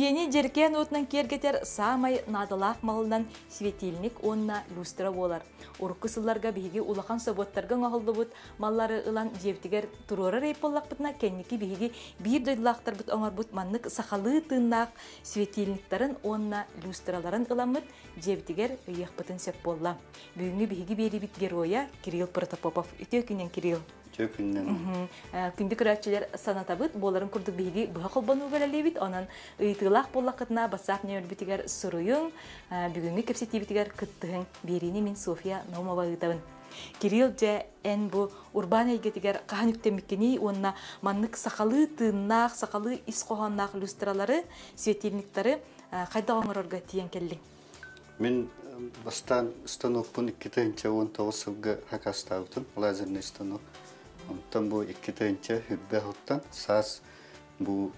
Тиени жеркен отынан кергетер самай надалақ малынан светильник онна люстра болар. Урукку сылларга биһиги улахан соботтарга оңолдубут маллары ылан жевтигер турора рейполлакпытна кенники биһиги бир дойлактарбыт оңорбут маннык сахалы тыннак светильниктарын онна люстраларын ыламыт жевтигер ыйыхпытын сеп болла. Бүгүнгү биһиги берибит героя Кирилл Протопопов. Үтөкүнен Кирилл. Күндік рәтчелер санатабыт, боларын күрдік бейгі бұға қолбану бәлелебет, онан ұйтығылақ болақытына басақ не өрбітігер сұруың, бүгінгі кепсетебетігер күттігін беріне мен София Наумова ұйтабын. Кирилл жа ән бұ урбан әйгетігер қаған үктеміккені, онына маннық сақалы тыңнақ, сақалы ис қоғаннақ люстралары, светильниктары қайда оңырорға тиен келдің? Мен бастан станокпын 2019 жылғы хакастаутын, лазерный станок. Ondan bu iki tane hübbe huttan saz bu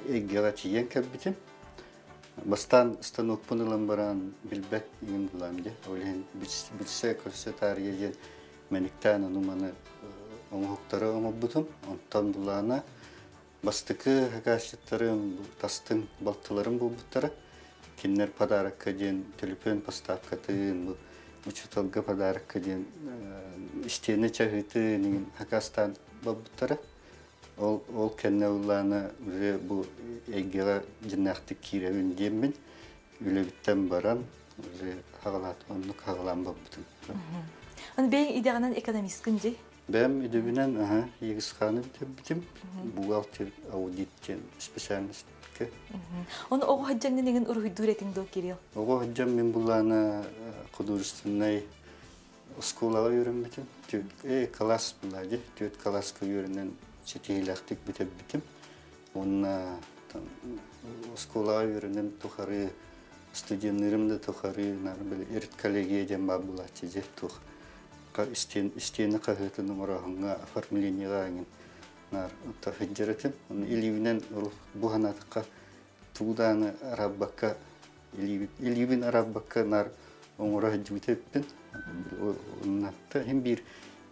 egera çiyen kabitim. Bastan stanok punulan baran bilbek yün bulamdı. Öyle bir şey kursu tarihi menikten numanı huktarı ama butum. Ondan bulana bastıkı hakaşıtlarım tastın baltılarım bu butara. Kinler padarak kadın telefon pastap katın bu. Uçutolga padarak kadın İsteyene çağıtı Hakastan babutları. Ol kendi ulanı bu egera cinnaktik kirevin diyemin. Öyle bitten baran hağalat onluk hağalan babutun. Onu beyin ideanan ekonomistkinci? Ben idebinen Yegiskan'ı bitim. Buğaltır auditçen spesyalist. Onu oğu haccanın negin uruhidur etin do Kirill? Oğu haccan min bulana kudurustunay Skolağa öğrenmedim. Kalas bulaydı. Kalas köyünden çeteyilaktik bitim. Onunla skolağa öğrenen tokarı, stüdyenlerim de tokarı, böyle erit kolegiye cemba bulaydı. İsteyene kahıtı numarahına, farmiliniye ağın. Hıccaretim. İlivinen bu hanatıka tuğdanı Arabbaka, İlivin Arabbaka nar onlara hıccaretim. Onunla hem bir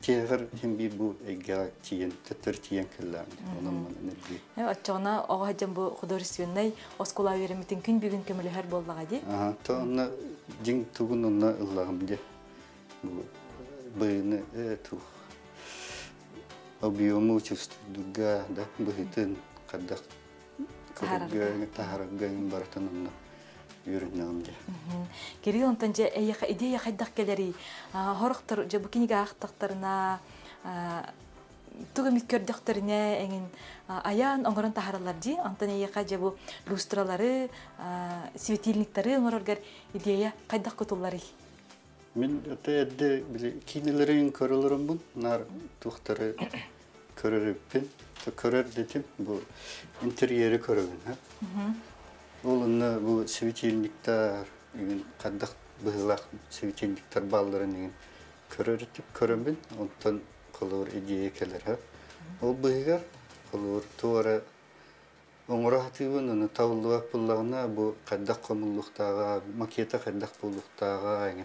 çeğer hem bir bu ega çiyen, tether çiyen kellam. Onun manı ne? Açana o hacım bu huduristiyonay oskola verimitin gün bugün kömülü her bollağa di. Ta ona cin tuğun ona Allah'ım di. Bu beyni tu. Abiyomu çüstüdüga da bu hitin kadak. Taharagın bartanımla. Yürünümce. Kirill ontanca ideya haydak geleri horqtar jabukiniga aqtaqtarına tugumit kördükterine engin ayan ongoran taharalar di ontan eyqa jabu lustraları svetильниктары ongorgar ideya haydak kutullari. Min ötede bile kinilerin körülürüm bun nar tuhtları körürüpün körür dedim bu interyeri körürün ha. Olunna bu svetильниктар kaddak bıhlak svetильниктар ballarının körürüp ondan kolor ideya keler ha. O bıhgar kolor tuara onrahatıyın onu tavluğa pullağına bu kaddak komulluqtağa maketa kaddak bulluqtağa yani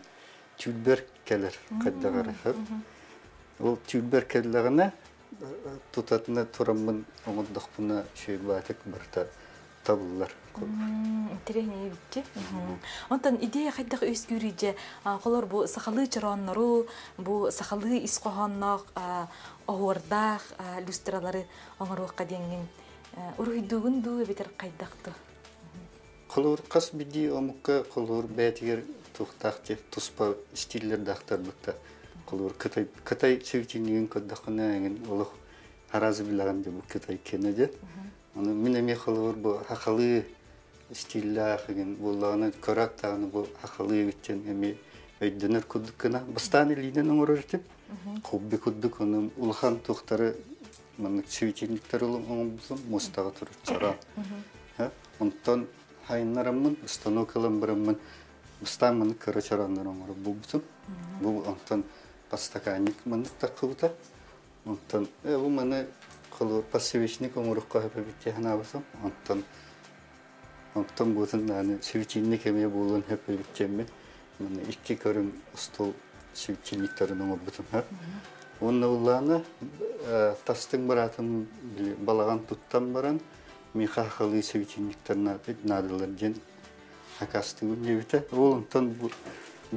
tülber keler kaddakar ha. O tülber kellerine tutatına turamın onundak buna şey batık barta tabullar. Интересный bitti. Ondan ideya haydak özgürüce kolor bu sakalı çıranları bu sakalı isqohannak ağırdak lustraları onları kadengin uruhidugun du biter kaydaktı. Kolor kas bidi omukka kolor betiger tuhtaqti tuspa stiller daqtarlıkta kolor Kıtay sevçiliğin kaddakına engin oluq harazı bilaganda bu Kıtay kenede. Onu minemi kolor bu haqalı stiller gen bollağına korak tağını bu haqalı bitken emi öydünür kuddukuna bastan eliden onururtip kubbi kudduk onun ulhan tuhtları manık sevçilikler olun mustağa turur çara. Ondan hayınlarımın stanoklarım birimmin Müslümanın kara çaranlar onları buldu. Bu ondan pastakanik manık takıldı. Ondan bu manı kalır pasivişnik onları kahve bitti hanavasam. Ondan bu yani sevçinlik kemiğe bulun hep biteceğim. Manı iki karın stol sevçinliklerin onu buldum hep. Onun oğlanı tastın baratım balağan tuttan baran миха халы севичинниктер надылар ден хакастыгым дебите. Ол онтон бу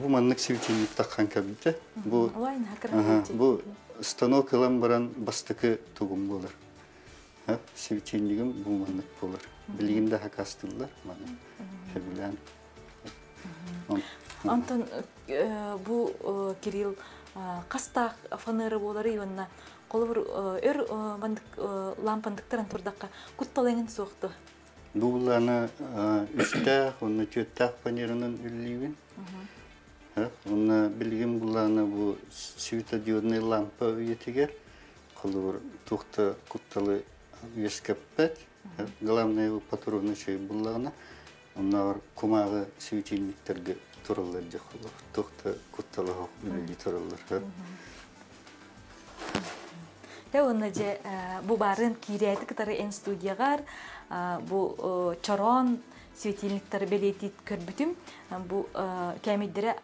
маннык севичинник таккан кабите. Бу Олайн хакыран. бу станок ылам баран бастыкы тугум болар. Севичиннигим бу маннык болар. Билигимде хакастылар мана. Хебилен. Антон бу Кирилл кастак фаныры болар ионна колбур өр бандык лампандыктаран турдакка кутталаңын соқты. Буланы үстә, оны төттәк фанерынан үллибин. Оны билгем буланы бу светодиодный лампа үетигер. Колбур тухта кутталы вескаппет. Главное патроны чей булланы. Onlar kumağı sivçinliklerge turullar jahulur. Tohta kuttalı üleli turullar. Те оннаже бу барын кирәти кытары эн студиягаар бу чорон светильниктер белетит көрбүтүм. Бу кемиддере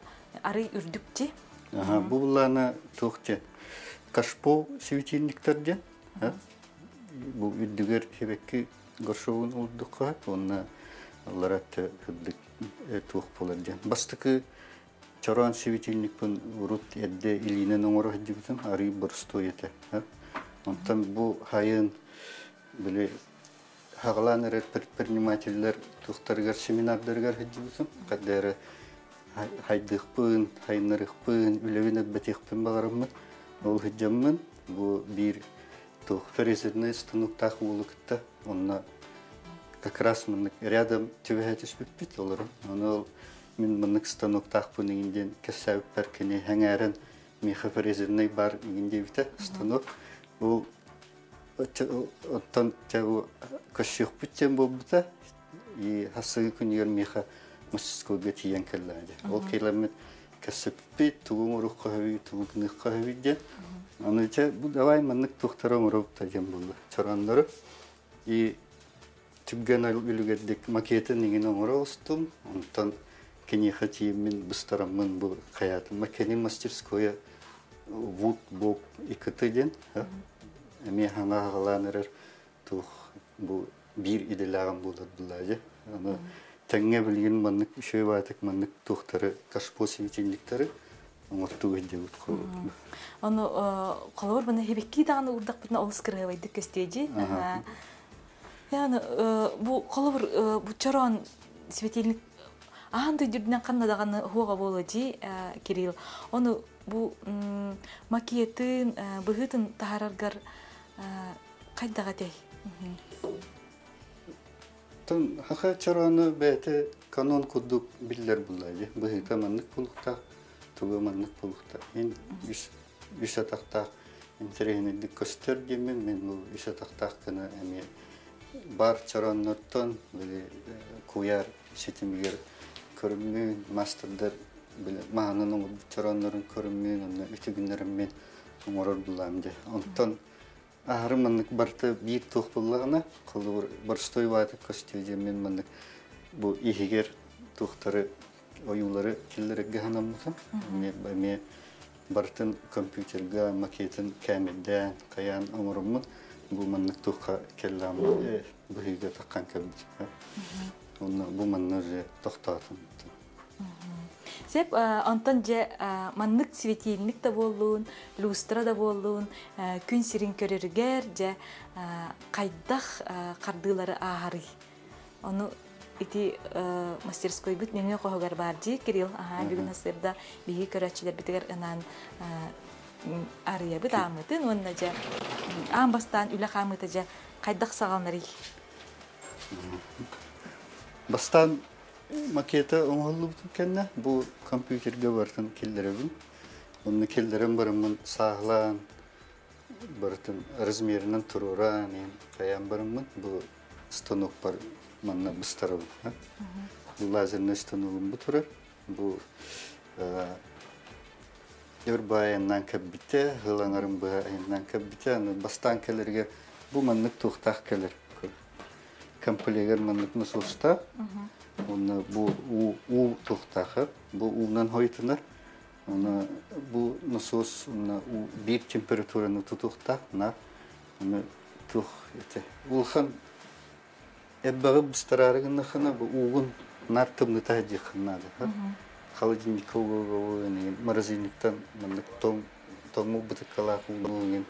ары үрдүкчи. Бу буланы тохче кашпо светильниктерде. Бу үддүгөр хебекки горшоун улдукка, онна Ларатты хүддік туық боларжан. Бастықы чаран светильникпін урут әдді илинен оңыры хүддігітім, ары бұрыстой еті. Онтан бұл хайын білі хағылан әрет предпринимателлер туқтарғар семинардарғар хүддігітім. Қаддары хайдықпын, хайнарықпын, үлевін әббәтеқпін бағарымын. Ол хүддемін бұл бір туқ ферезеріне стануқтақ болу күтті. Онына как раз мы рядом тювехетис бит олорун. Оно мен мынык станок тахпын инден кесәп перкене хәңәрен миха фрезерный бар инде бит станок. Ул оттан чагы кашык битен булбыта и хасы күнер миха мыскы гетиян келләде. Ол келәмет кесәп бит тугын рухка хави тугын хави дә. Аны ча бу давай мынык тохтарым рупта җем булды. Чарандары и Тюбгена үлүгәддек макеты нигене оңростум. Онтан кене хатимен быстарамын бу хаятым. Макене мастерская вуд бок икытыден. Эме хана галаныр тух бу бир иделаган булды булады. Аны тәңгә билген маннык шөй батык маннык тухтары кашпосинчиндиктәре оңорту гыдып калды. Аны калыр баны хебекки дагы урдак битне олскыры байды кестеҗи. Yani bu kolor bu çaran sветильник andı düdünden kanadağını huğa bolaji Kirill. Onu bu makiyetin bıhıtın taharargar kaydağa tey. Tan haqa çaranı bete kanon kuduk biller bulaji. Bıhıta manlık bulukta, tuğu manlık bulukta. En üç atakta interehini göster demin men bu üç atakta kana emi бар чараннортон биле куяр сетимгер көрүмүн мастердер биле маанын чараннарын көрүмүн аны үтүгүнөрүм мен оңорор буламды. Онтон ахырманнык барты бир тух буллагына кылыр барстой ваты костюже мен мындык бу ихигер тухтары оюлары киллерге ханаммын. Мен бартын компьютерге макетін кәмелден каян оңоруммун. Bu manlık tuğka kellam bu hüge takkan kabit. Bu manlığı toxtatın. Sep antanca manlık sветильник da bolluğun, lustra da bolluğun, gün sirin körürger je qaydak qardıları ahari. Onu iti мастерской bit menge qoğgar barji Kirill. Bugün hasırda bihi körəçiler bitiger anan araya bir damıtın onunca ambastan üle kamıtıca kaydak sağlanır. Bastan makete oğullu kendine bu kompüterge vartın kellerim. Onun kellerim barımın sağlan bartın razmerinden tururan kayan barımın bu stanok var manna bıstarım. Bu lazerli stanokum bu turar. Bu Yer bayandan kabite, hılanarım bayandan kabite, bastan kellerge bu manlık tuğtak keller. Kampleger manlık nasıl usta? Onu bu tuğtakı, bu u'dan hoytunar. Onu bu nasıl onu bir temperaturanı tuğtak na, onu tuğ ete. Ulhan Ebbağı bıstararıgın nakına bu uğun nartımlı tahcı kınnadı. Холодильник оғылғылығын, морозильниктан тоңу бұтыққалақ ұлығын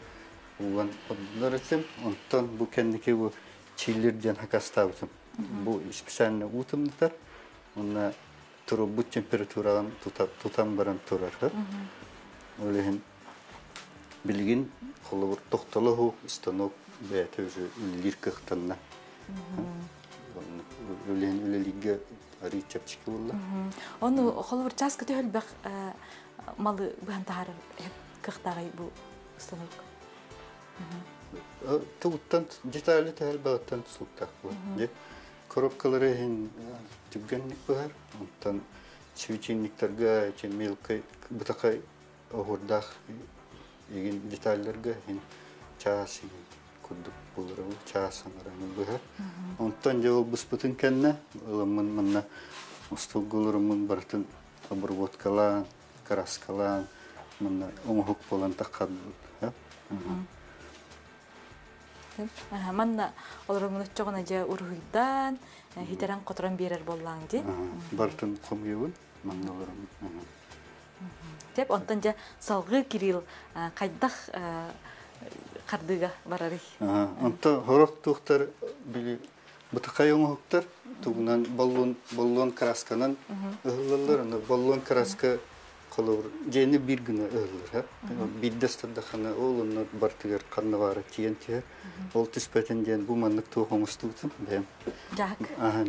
ұлған ұдындар етсем, онтан бұл кәндеке бұл чейлерден хакастабытым. Бұл специально ұтымдықтар, онна тұру бұл температуралан тұтан баран тұрар. Олеген білген қолы бір тоқталы ғу, станок бәйті өзі үлілер қықтанна. Олеген үлілігі ричапчики булла. Оны холбор час көтө хөлбәк малы бан таар кыктагай бу станок. Туттан детали тәлбәттән суктак бу. Коробкалары һин түгәнник бар. Онтан свеченниктәргә, мелкай бутакай огырдах еген детальләргә һин час кудук булыр, час аңраны бу. Онтан жол буспутын кенне, ылымын мына устугулырымын бартын обработкалан, краскалан, мына оңхук болан таккан. Манна олорумун чогона жа ургуйдан хитерен которон берер боллаң ди. Бартын комгебин, манна олорум. Деп онтан жа салгы Кирилл кайдах кардыга барары. Онта хорок тухтар били бутакай оңхуктар тугунан боллон красканан ыгыллар, боллон краска колор жени бир гына ыгыллар. Биддестарда хана олунна бартыгар каннавара тиентер. Ол түспетен ден бу маннык тоғымыстуутун бем. Жак.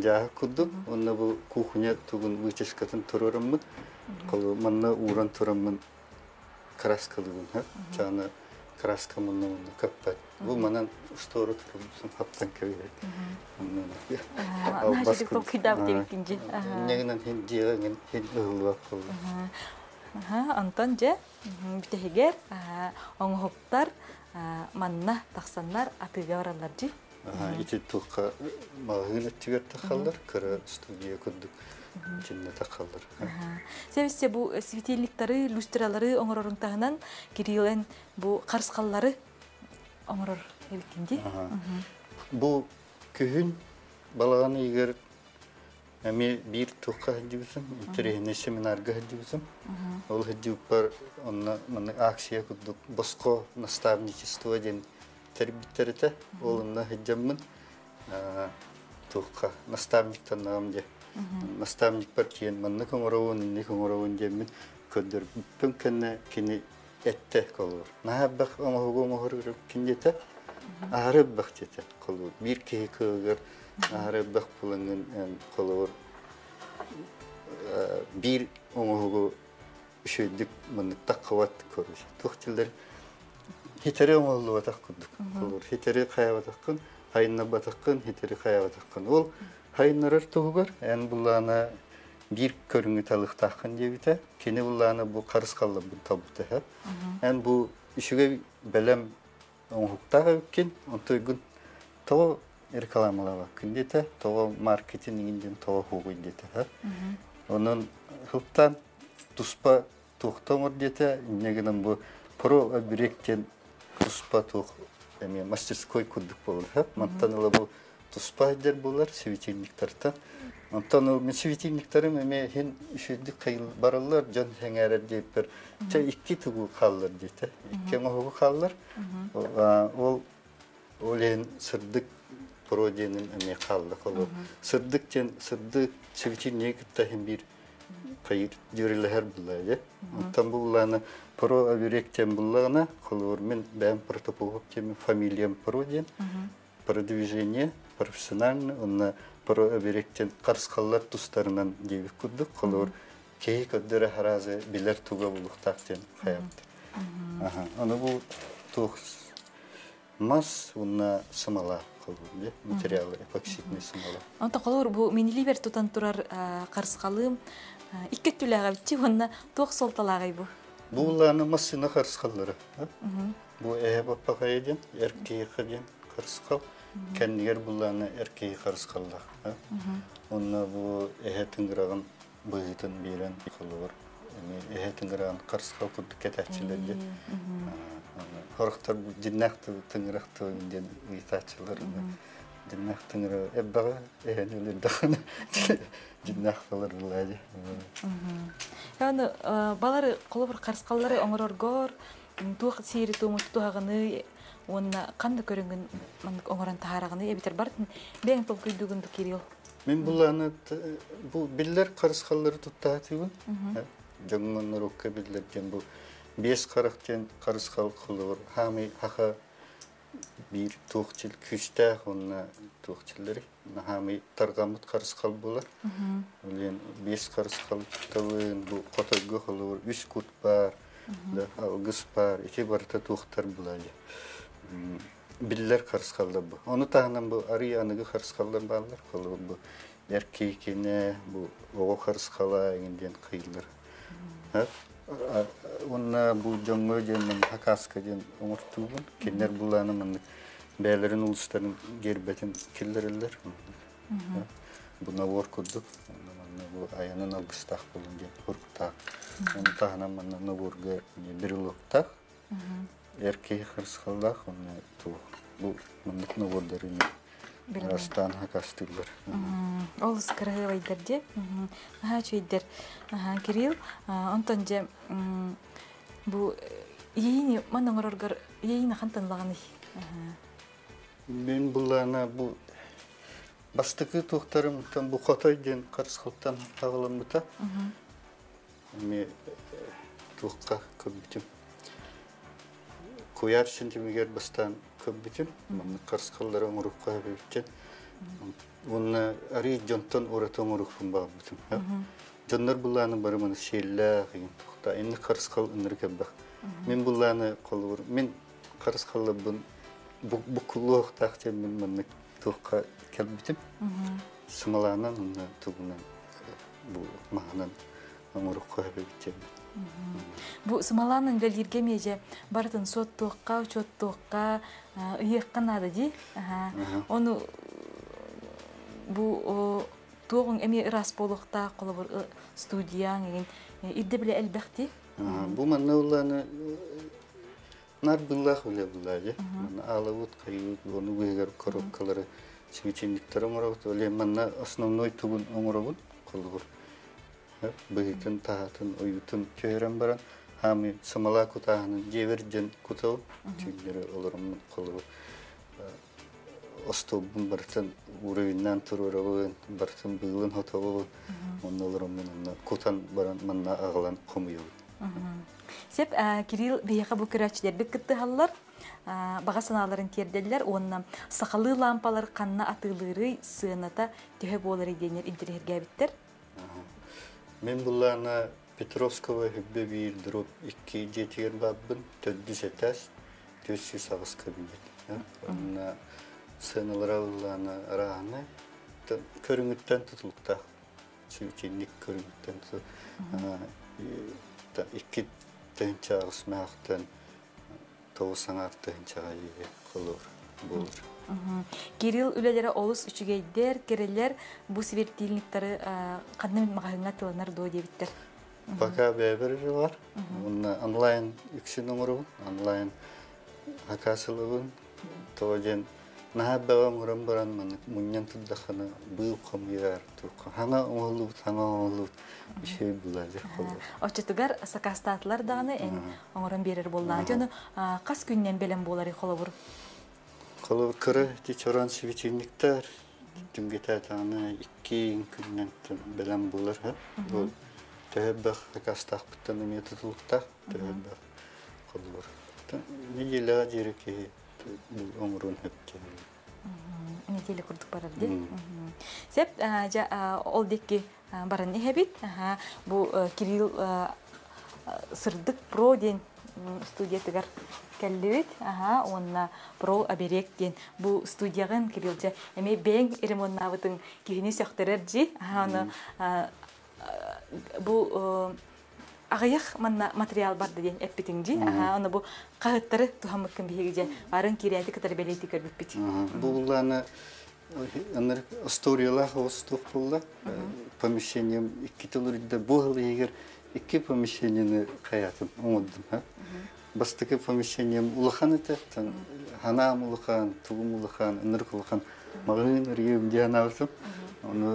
Жак кудду. Онна бу кухня тугун выческатын турарыммын. Коло манна уран тураммын краскалыгын, чана краска мына каппат. Бу манан стору турмусун хаптан кебек. Нажик токидап дегенде. Негенен хин жеген хин ыгылып калды. Антон же битегер оңхоптар манна таксаннар атыга баралар жи. Ити тука магын тигер такалдар, кыра студия курдук. Чинне такалдар. Себесте бу светильниктары, люстралары оңорорун тагынан Кириллен бу карскаллары оңорор эбикинди. Бу күһүн балаганы егер эми бир тука дибсем, интерене семинарга дибсем. Ол хедипар онна мына акция курдук. Боско наставничество ден тербиттерите. Олунна хеджаммын тука наставниктан намде. Наставник партиен манны коңоровун жемин көдөр пүнкенне кини этте колор. Набак оңогор киндете арып бактете колор. Бир кегер арып бак буланган колор. Бир оңого шөйдүк манны таккават көрүш. Тохтилдер хитере оңолуа таккудук. Колор хитере каява таккын, хайна батаккын, хитере каява таккын. Ол хайнарар тугар, эн булана бир көрүңү талыктакын дебите, кени булана бу карыскалла бу табыты. Эн бу ишиге белем оңуктага өккен, онтойгун то рекламалава күндете, то маркетингинден то хугуй дете. Онун хылтан туспа тухтамыр дете, негенен бу про оберектен туспа тух эме мастерской курдук болор. Мантаныла бу туспайдер булар светильниктардан. Онтан ол светильниктарым эме хен үшөдүк кайыл баралар жан хеңерер дейпер. Ча 2 тугу каллар дейте. 2 оңугу каллар. Ол ен сырдык проденин эме калды коло. Сырдык светильниктта хем бир кайыр жөрелер булар. Онтан буланы про оберектен булана колор мен бәм протокол тем фамилиям проден. Продвижение профессионально, он про оберектен карскаллар тустарынан дебик курдук, колор кей көддөрө харазы билер туга булуктактен хаятты. Аны бу тух мас уна самала колор, материалы эпоксидный самала. Анта колор бу миниливер тутан турар карскалым икки түләгә битти, онна тух солталагай бу. Буланы масына карскаллары. Бу баппакайден, эркейден карскал. Кәннигер буланы эркей карыскаллар. Онна бу эхетинграган быйтын берен колор. Эхетинграган карыскал курдук кетачилерге. Хорохтар бу жиннакты тыңракты инден ыйтачылар. Jinnah tengere ebbaga ehne dahana jinnah kalır bulaydı. Yani balары kolobur karskallары оңороргор тух сири тумут тухаганы онна кандай көрүнгөн оңоран таараганы эбитер бар бең топ күйдүгүндү Кирилл. Мен bulanı bu biller karıskalları tuttaatıyım. Jongonlar okka billerken bu 5 karakten karıskal kılıyor. Hami haka bir toğçil küçte onna toğçilleri. Hami targamut karıskal bular. Ulen 5 karıskal tuttavın bu kotogu kılıyor. 3 kut var. Da algıs var. 2 barta toğtar bulayı. Biller karıskalda bu. Onu tahnan bu ariyanıgı karıskallar bağlar kılıyor bu. Erkeğine bu oğu karıskala indiyen kıyılır. Ona bu jongo jenin hakaska jen umurtuğun kinler bulanın beylerin ulusların gerbetin killerler. Buna vorkuduk. Bu ayanın algıstak bulunca korkutak. Onu tahnan manna vorga biriloktak. Erkeği karıskalda onu tu bu manlık vordarını Rastan hakastırlar. Ол скрывайдар же. Аха чөйдер. Кирилл, онтонже бу ийини манаңоргор ийини хантанлаганы. Ben bulana bu bastıkı tohtarım tam bu Xataydan Qarışqaldan tağılımıta. Me tohqa köbitim. Koyar sentimiger bastan köbitim. Mana Qarışqallara oruqqa bitim. Onu ari jonton oraton oruqum babıtim. Jonlar bulana barımını şella qiyim tohta. Endi Qarışqal ınırga bak. Men bulana qolur. Men Qarışqalla bu kulluq taqtem men mana tohqa köbitim. Sımalanan onu tuğunan bu mahanan oruqqa bitim. Bu сымаланын белгерге меже бартын соттуққа, чоттуққа ыйыққан ады ди. Оны bu туғын эми ырас болуқта қолы студияң еген ирде биле элбәхти. Bu manna ulana nar billah ule bullaje. Manna alavut kayut onu begar korokkaları çimiçinlikleri oңорот. Ole manna основной tugun oңорогун колдур. Быйкын таатын оютун көйрөн баран хами самала кутаанын жеберден кутау түйүлөрү олорун колу остобун бартын уровеннен турурабын бартын быйлын хотобун оннолорун менен кутан баран манна агылан комуйу. Сеп Кирилл бияка бу көрөчүлөр бик кытты халлар бага саналарын терделер онна сакалы лампалар канна атылыры сыната төһө болор денер интерьерге биттер. Men bulana Petrovskova hübbe bir drop 2 jetiger babbın töddüs etas tössü sağız kabinet. Ona sınırlara bulana arağını körüngütten tutulukta. Çiftçilik körüngütten tutulukta. 2 tönçe ağısmağıktan toğusan artığınca olur, bulur. Кирилл үлелері олыс үчігейдер, керелер bu свердильниктары қаннымен мағайынға тылынар до дебіттер. Baka beberi var. Onunla online yüksün umurun, online hakasılığın, toğajen naha bevam uğram baran manık, munyan tuddakana bıyıp komuyar, hana oğlut bir şey bulacak olur. Oçatugar sakastatlar dağını en oğuram berer bollar. Jonu qas günnen belen bolari kolabur? Kolu kırı çoran sivicinlikler dünge tatağına 2 günden belen bulur. Bu tehebbek hakastak bitten emiye tutulukta tehebbek kolur. Necila jereki bu omurun hep geliyor. Necili kurduk barar değil. Sep oldaki baran ne hebit? Bu Kirill Sırdık Pro den студия тигар келлибит. Онна про аберек ден бу студиягын Кириллче эме бең эремоннабытын кихини сөктөрөр жи. Аны бу агаяк манна материал бар деген эппитин жи. Аны бу кагыттары тухамыккын беге барын кирети кытар белети көрбүппит. Булланы анар историялар хостук булда. Помещением 2 тылырда бул егер 2 помещениени каятын оңоддум. Бастыкы помещением улахан этет, ханам улахан, тугум улахан, ынырк улахан, Мағын рейм дианавсым. Оны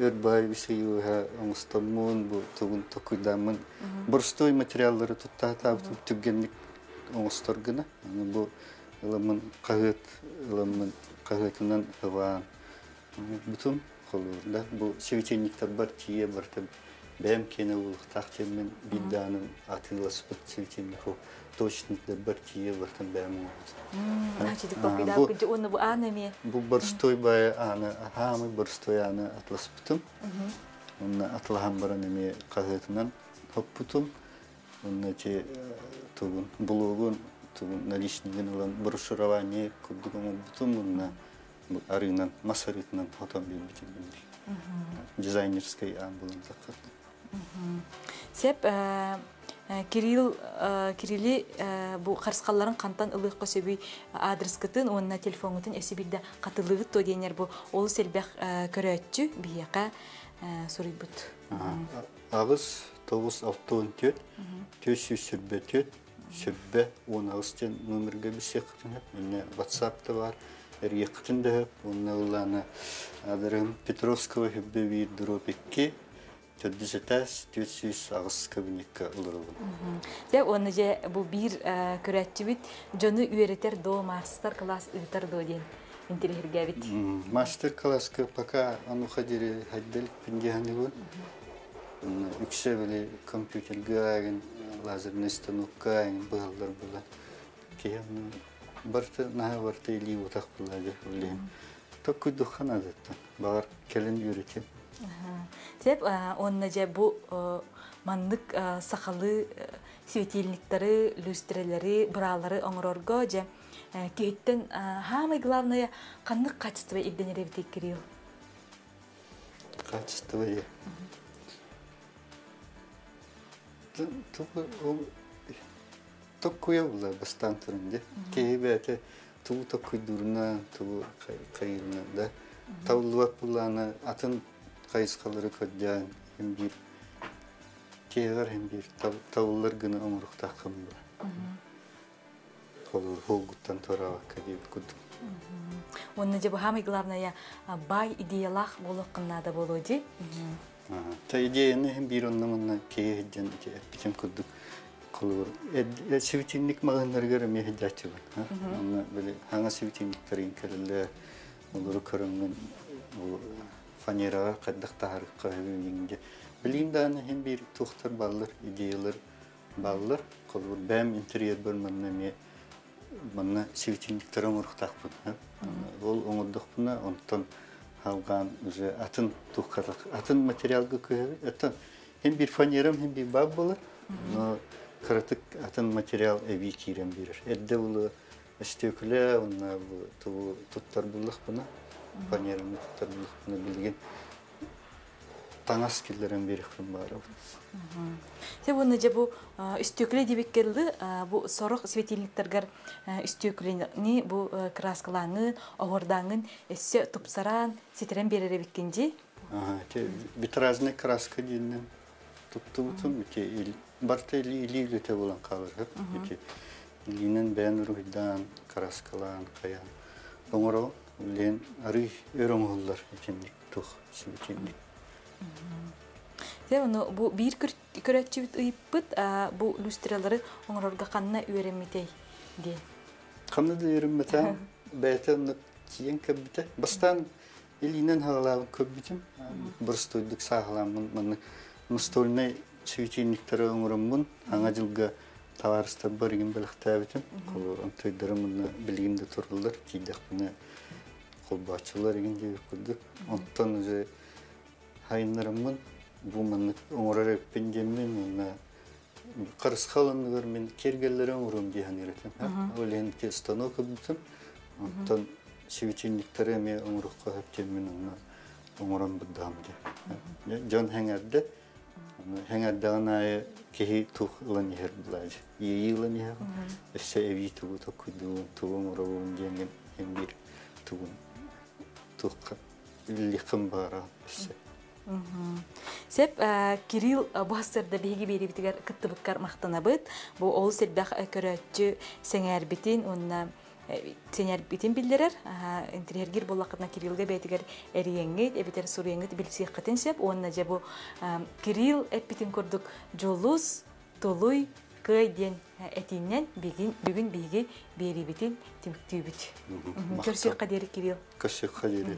өрбай бисейуха оңыстамын, бұл тұғын тоқыдамын. Бұрстой материаллары тұттатабытым түгенлік оңыстарғына. Бұл ыламын қағытынан хыван. Бұтым қолырда. Бұл севеченниктер бар тие бартым. Бәм кені ұлық тақчеммен бидданың атыласпыт севеченник ол. Точниктер бар тие бартым бәм оңыз. Бұл бұрстой бай аны, хамы бұрстой аны атласпытым. Оны атлаған баран еме қағытынан хоппытым. Оны те тұғын бұлығын, тұғын наличнеген олан бұршыраване күрдігін бұтым. Оны арынан, масаритынан хотам бейін бітіргендей. Дизайнерской ан болын заққат. Сеп, Кирилли бұл қарсқаларын қантан ұлыққа сөбей адрес күтін, онына телефон күтін әсі білді қатылығы то дейінер бұл олы сәлбәқ көрі өтчі бейеқа сұрый бұд. Ағыз 9-6-4, төсі сүрбе 4, сүрбе 10 ағыстен нөмірге бір секітін өп, мене WhatsApp-та бар, әрге күтін де өп, онына ұланы адырым Петровского хүббе вейір дұрып екке, Төддісетәс, төтсіз ағыз кабинетке ұлырылым. Деп, оны же бұл бір көрәтчі біт, жоны үйеретер до мастер-класс ұйтар до ден интерьерге біт. Мастер-класска пока ану ходили хайдалик пиндияны бұл. Үксе білі компьютерге ағын, лазерный станокка ағын бұғалдар бұла. Кейім барты, наға барты елі отақ бұла деп білейін. Ток күдіқан адеттен, бағар келін үйретем. Сеп, онына же бұл мандық сақалы светильниктары, люстрелері, бұралары оңырорға же кейттен хамай главное қанық качество идденері бітек кереу? Качество е. Токуя бұла бастан түрінде. Кейі бәті туы токуй дұрына, туы қайырына да. Таулуат бұланы атын қайысқалары көдден, hem bir кейғар, hem bir таулар гыны оңырықта қым бұла. Қолыр хоғыттан тораваққа дейбі күдім. Онына же бұл хамай главная бай идеялақ болу қыннада болу де? Та идеяны hem bir оннамынна кейгіден әппетен күдім. Қолыр. Светильник мағынларғары меге дәтчі бұл. Хаңа светильниктарын кәрілі олары көріңген фанераға қаддақта харыққа өйінге. Білеймданы hem bir тұқтар балылар, идеялар балылар. Қолыр бәм интерьер бір мұнна светильниктар оңырықтақ бұн. Ол оңырдық бұна, онтан алған атын тұққатақ. Атын материалға көйі. Hem bir фанерам, hem bir баб болар. Кыратык атын материал эви кирен берер. Эдде булы эстекілі, онна туттар бұлық бұна, фанераны туттар бұлық бұна білген таңас келдерін берек бұн бары. Сеп, оны же бұл үстекілі дебек келді, бұл сорық светильниктергер үстекіліні, бұл краскалаңын, оғырдаңын, әсі тұпсаран, сетерен берер беккенде? Витражный краска дейінен тұпты бұтым, барта или үлете болан қалыр. Илинен бән рухидан, краскалан, қаян. Оңырау, лен ары өрің ұлдар етенлік, тұқ, светильник. Бұл бір көрәтші бүт ұйыппыт, бұл люстралары оңырорға қанына үйереметей де? Қанына да үйереметен, бәйті ұнық тиен көббіті. Бастан илинен ғалауын көббітім. Бұрстойдық сағаламын, мұстолынай светильниктары оңырымын, аңа жылға таварыстар барыгын біліқті әбітім. Онтойдарымын білгінді тұрғылдар, тейдіқ бұны қолбачылар еген деп көрді. Онтан өзі хайынларымын, бұл мұны оңырар өппен деммен, қарысқаланы көрмен кергелері оңырым дейін еретім. Ол енді станок өбітім. Онтан светильниктары әме оңырыққа өптеммен оңырым бұддам деп. Жон әңәрді. Әңәрдіған айы кехи тұқ ұлан ехер бұлайды. Ейі ұлан ехер. Әсі әвей тұғы тұқыдуын, тұғын ұрауын денген әмбір тұғын тұққа үліқім бара әсі. Сеп, Кирилл бастырды бейгі бейді бітігер күтті бұққар мақтана бұд. Бұл олы сәлбәқ көрәтчі сәңәр бітін, онына сенер битин билдерер. Интерьергир боллақытна Кириллга бетигер эрiyеңгет, эбитер суреңгет билсек кытынсеп, онна же бу Кирилл эпитин көрдүк жолус, толуй, кый ден этиннен бүгүн биги берибитин тимктүүбүт. Көрсөк кадери Кирилл. Көсөк кадери.